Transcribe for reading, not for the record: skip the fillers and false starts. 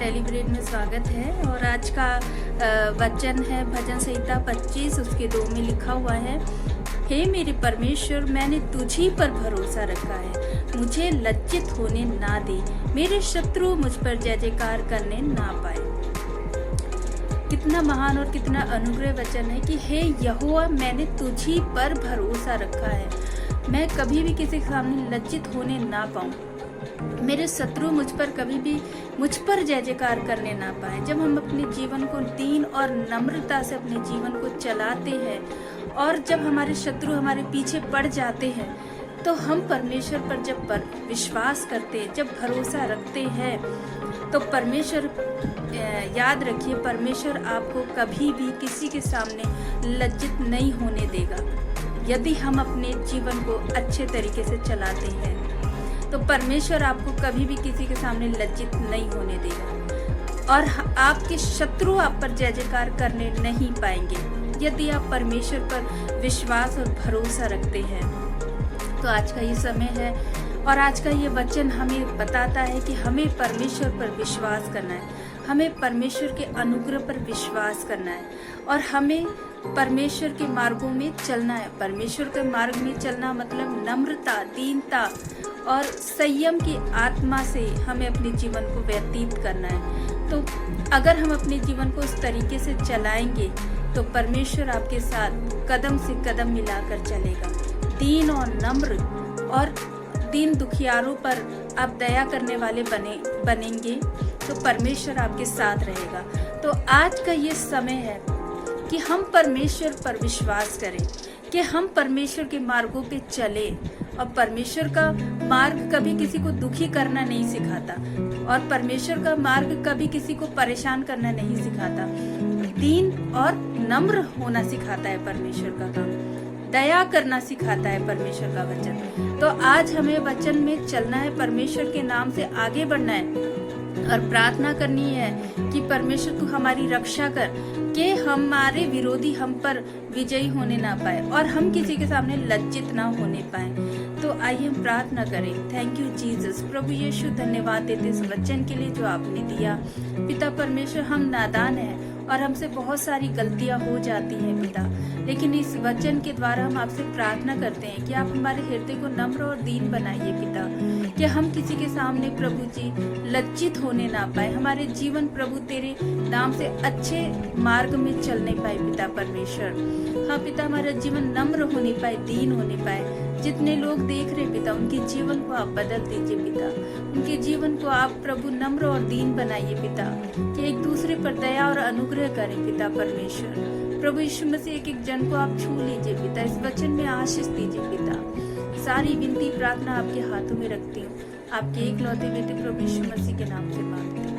Daily bread में स्वागत है। और आज का वचन है भजन संहिता 25 उसके 2 में लिखा हुआ है, हे मेरे परमेश्वर, मैंने तुझी पर भरोसा रखा है, मुझे लज्जित होने ना दे, मेरे शत्रु मुझ पर जय जयकार करने ना पाए। कितना महान और कितना अनुग्रह वचन है कि हे यहोवा, मैंने तुझी पर भरोसा रखा है, मैं कभी भी किसी के सामने लज्जित होने ना पाऊं, मेरे शत्रु मुझ पर जय जयकार करने ना पाए। जब हम अपने जीवन को दीन और नम्रता से अपने जीवन को चलाते हैं और जब हमारे शत्रु हमारे पीछे पड़ जाते हैं, तो हम परमेश्वर पर जब विश्वास करते हैं, जब भरोसा रखते हैं, तो परमेश्वर, याद रखिए, परमेश्वर आपको कभी भी किसी के सामने लज्जित नहीं होने देगा। यदि हम अपने जीवन को अच्छे तरीके से चलाते हैं तो परमेश्वर आपको कभी भी किसी के सामने लज्जित नहीं होने देगा और आपके शत्रु आप पर जय जयकार करने नहीं पाएंगे यदि आप परमेश्वर पर विश्वास और भरोसा रखते हैं। तो आज का ये समय है और आज का ये वचन हमें बताता है कि हमें परमेश्वर पर विश्वास करना है, हमें परमेश्वर के अनुग्रह पर विश्वास करना है और हमें परमेश्वर के मार्गों में चलना है। परमेश्वर के मार्ग में चलना मतलब नम्रता, दीनता और संयम की आत्मा से हमें अपने जीवन को व्यतीत करना है। तो अगर हम अपने जीवन को उस तरीके से चलाएंगे तो परमेश्वर आपके साथ कदम से कदम मिलाकर चलेगा। दीन और नम्र और दीन दुखियारों पर आप दया करने वाले बनेंगे तो परमेश्वर आपके साथ रहेगा। तो आज का ये समय है कि हम परमेश्वर पर विश्वास करें, कि हम परमेश्वर के मार्गों पे चले। और परमेश्वर का मार्ग कभी किसी को दुखी करना नहीं सिखाता और परमेश्वर का मार्ग कभी किसी को परेशान करना नहीं सिखाता। दीन और नम्र होना सिखाता है परमेश्वर का काम, दया करना सिखाता है परमेश्वर का वचन। तो आज हमें वचन में चलना है, परमेश्वर के नाम से आगे बढ़ना है और प्रार्थना करनी है कि परमेश्वर तू हमारी रक्षा कर, कि हमारे विरोधी हम पर विजयी होने ना पाए और हम किसी के सामने लज्जित ना होने पाए। तो आइए हम प्रार्थना करें। Thank you Jesus. प्रभु यीशु, धन्यवाद देते इस वचन के लिए जो आपने दिया। पिता परमेश्वर, हम नादान हैं और हमसे बहुत सारी गलतियां हो जाती हैं पिता, लेकिन इस वचन के द्वारा हम आपसे प्रार्थना करते हैं कि आप हमारे हृदय को नम्र और दीन बनाइए पिता, कि हम किसी के सामने प्रभु जी लज्जित होने ना पाए, हमारे जीवन प्रभु तेरे नाम से अच्छे मार्ग में चलने पाए पिता परमेश्वर। हाँ पिता, हमारा जीवन नम्र होने पाए, दीन होने पाए। जितने लोग देख रहे पिता, उनके जीवन को आप बदल दीजिए पिता, उनके जीवन को आप प्रभु नम्र और दीन बनाइए पिता, कि एक दूसरे पर दया और अनुग्रह करें पिता परमेश्वर। प्रभु यीशु मसीह, एक एक जन को आप छू लीजिए पिता, इस वचन में आशीष दीजिए पिता। सारी विनती प्रार्थना आपके हाथों में रखती हूँ, आपके एक लौते बेटे प्रभु यीशु मसीह के नाम से मांगते हैं।